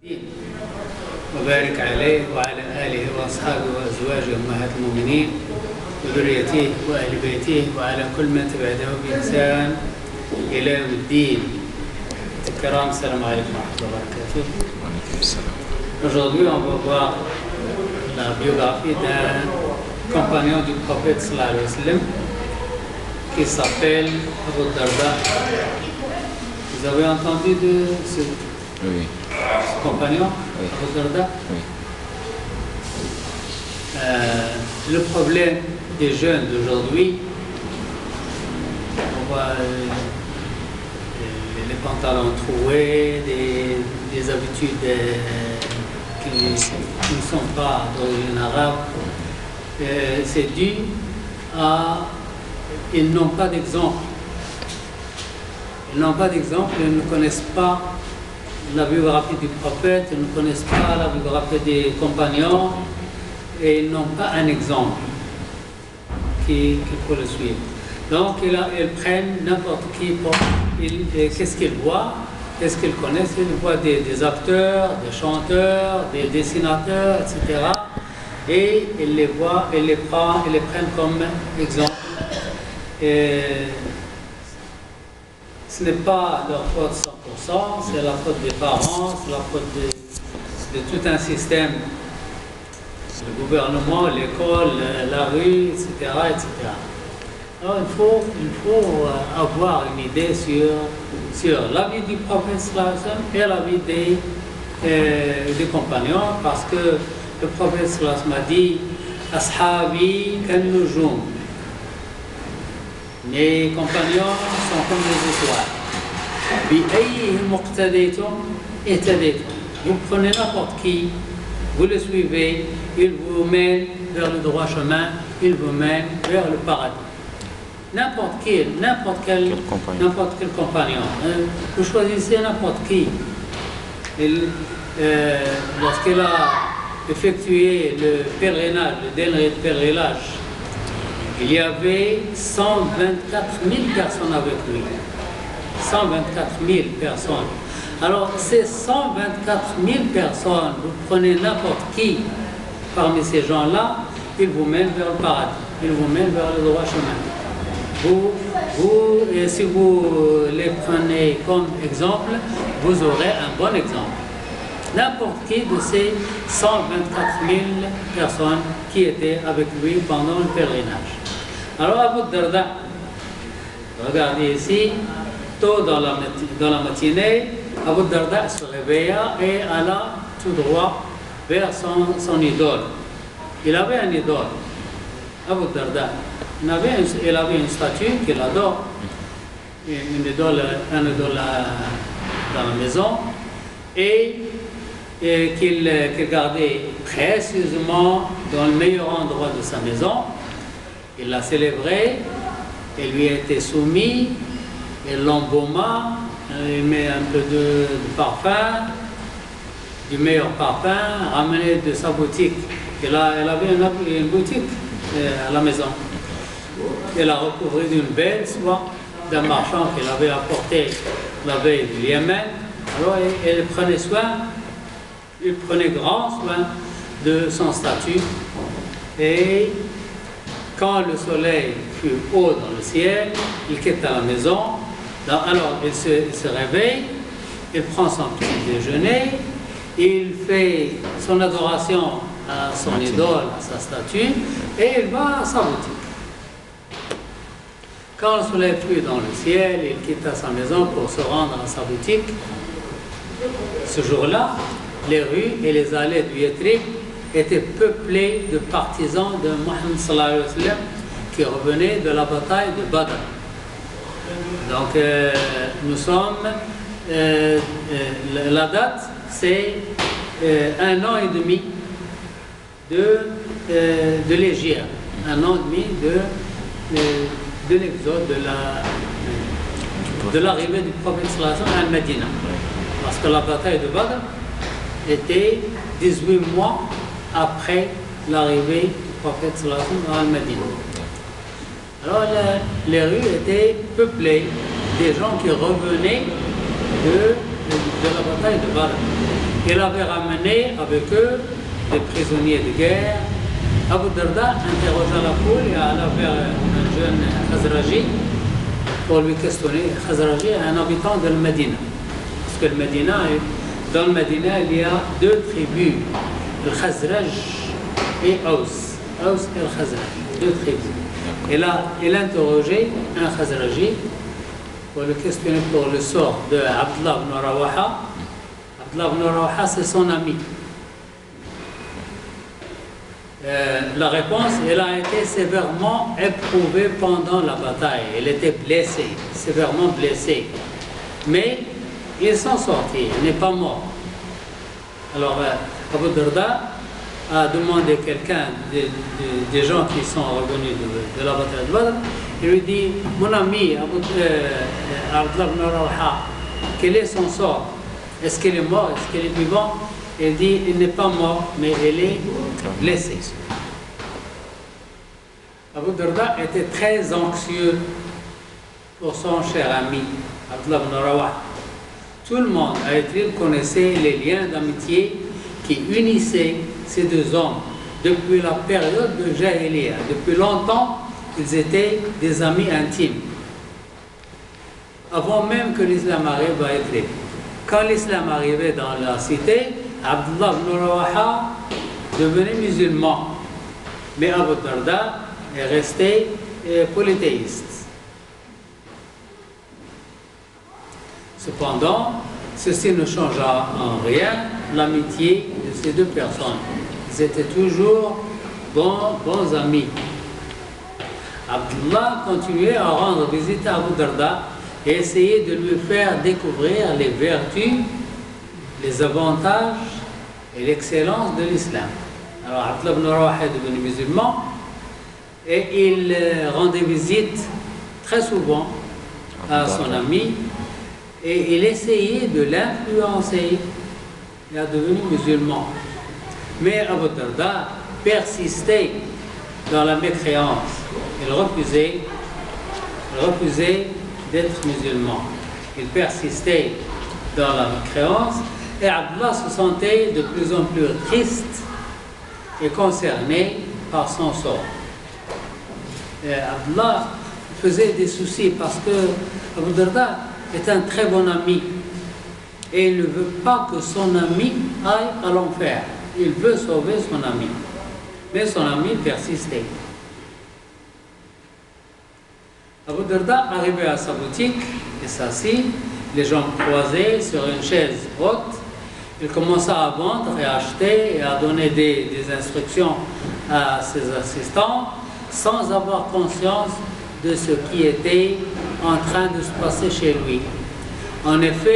وبارك عليه وعلى آله وأصحابه وأزواجه أمهات المؤمنين وذريته وأهل بيته وعلى كل من تبعه بإحسان إلى يوم الدين. الكرام, السلام عليكم ورحمة الله وبركاته. Aujourd'hui, on va voir la biographie d'un compagnon du prophète sallallahu alayhi wa sallam qui s'appelle Abu Darda. Vous avez entendu de ce compagnon, oui. Abu Darda? Oui. Le problème des jeunes d'aujourd'hui, on voit les pantalons troués, des habitudes qui ne sont pas d'origine arabe. C'est dû à... Ils n'ont pas d'exemple. Ils n'ont pas d'exemple, ils ne connaissent pas la biographie du prophète, ils ne connaissent pas la biographie des compagnons et ils n'ont pas un exemple qu'il faut le suivre. Donc ils prennent n'importe qui pour... Qu'est-ce qu'ils voient, qu'est-ce qu'ils connaissent? Ils voient des acteurs, des chanteurs, des dessinateurs, etc. Et ils les voient, ils les prennent comme exemple. Et ce n'est pas leur faute 100%, c'est la faute des parents, c'est la faute de tout un système, le gouvernement, l'école, la rue, etc., etc. Alors il faut avoir une idée sur la vie du prophète sallallahu alayhi wa sallam et la vie des compagnons, parce que le prophète sallallahu alayhi wa sallam a dit « Ashabi kan-nujum » mes compagnons sont comme les étoiles. Vous prenez n'importe qui, vous le suivez, il vous mène vers le droit chemin, il vous mène vers le paradis. N'importe quel compagnon. Vous choisissez n'importe qui. Lorsqu'il a effectué le pèlerinage, le dernier pèlerinage, il y avait 124 000 personnes avec lui. 124 000 personnes. Alors, ces 124 000 personnes, vous prenez n'importe qui parmi ces gens-là, ils vous mènent vers le paradis, ils vous mènent vers le droit chemin. Et si vous les prenez comme exemple, vous aurez un bon exemple. N'importe qui de ces 124 000 personnes qui étaient avec lui pendant le pèlerinage. Alors Abu Darda, regardez ici, tôt dans la matinée, Abu Darda se réveilla et alla tout droit vers son idole. Il avait un idole, Abu Darda. Il avait une statue qu'il adore, un idole dans la maison, et qu'il gardait précieusement dans le meilleur endroit de sa maison. Il l'a célébré, il lui a été soumis, il l'embauma, il met un peu de parfum, du meilleur parfum, ramené de sa boutique. Elle avait une boutique à la maison. Elle a recouvert d'une belle soie d'un marchand qu'il avait apporté la veille du Yémen. Alors elle prenait soin, il prenait grand soin de son statut. Et quand le soleil fut haut dans le ciel, il quitte la maison. Alors il se réveille, il prend son petit déjeuner, il fait son adoration à son idole, à sa statue, et il va à sa boutique. Quand le soleil fut dans le ciel, il quitta sa maison pour se rendre à sa boutique. Ce jour-là, les rues et les allées du Yathrib étaient peuplées de partisans de Mohammed sallallahu alayhi wa sallam qui revenaient de la bataille de Badr. Donc nous sommes, la date c'est 1 an et demi de l'Hégire, 1 an et demi de l'exode, de l'arrivée du prophète sallallahu alayhi wa sallam à Médina. Parce que la bataille de Badr était 18 mois après l'arrivée du prophète sallallahu alayhi wa sallam à Médina. Alors les rues étaient peuplées des gens qui revenaient de la bataille de Badr. Il avait ramené avec eux des prisonniers de guerre. Abu Darda interrogea la foule et alla vers un jeune Khazraji pour lui questionner. Khazraji est un habitant de Médina. Parce que dans le Médina, il y a deux tribus, le Khazraj et Aus. Aus et le Khazraj, deux tribus. Et là, il interrogeait un Khazraji pour le questionner pour le sort de Abdullah ibn Rawaha. Abdullah ibn Rawaha, c'est son ami. La réponse, elle a été sévèrement éprouvée pendant la bataille. Elle était blessée, sévèrement blessée. Mais ils sont sortis, il n'est pas mort. Alors, Abu Darda a demandé à quelqu'un des gens qui sont revenus de la bataille de Badr. Il lui dit, mon ami Abdullah ibn Rawaha, quel est son sort? Est-ce qu'il est mort? Est-ce qu'il est vivant? Il dit, il n'est pas mort, mais il est blessé. Abu Darda était très anxieux pour son cher ami, Abdullah ibn Rawaha. Tout le monde, il connaissait les liens d'amitié qui unissaient ces deux hommes. Depuis la période de Jahiliya, depuis longtemps, ils étaient des amis intimes. Avant même que l'islam arrive à Idlib. Quand l'islam arrivait dans la cité, Abdullah ibn Rawaha devenait musulman. Mais Abu Darda est resté polythéiste. Cependant, ceci ne changea en rien l'amitié de ces deux personnes. Ils étaient toujours bons amis. Abdullah continuait à rendre visite à Abu Darda et essayait de lui faire découvrir les vertus, les avantages et l'excellence de l'islam. Alors Abdullah ibn Rawaha est devenu musulman et il rendait visite très souvent à son ami et il essayait de l'influencer à devenir musulman. Mais Abu Darda persistait dans la mécréance. Il refusait d'être musulman. Il persistait dans la mécréance et Abdullah se sentait de plus en plus triste et concerné par son sort. Abdullah faisait des soucis parce que Abu Darda est un très bon ami et il ne veut pas que son ami aille à l'enfer. Il veut sauver son ami. Mais son ami persistait. Abu Darda arrivait à sa boutique et s'assit, les jambes croisées sur une chaise haute. Il commença à vendre et à acheter et à donner des instructions à ses assistants sans avoir conscience de ce qui était en train de se passer chez lui. En effet,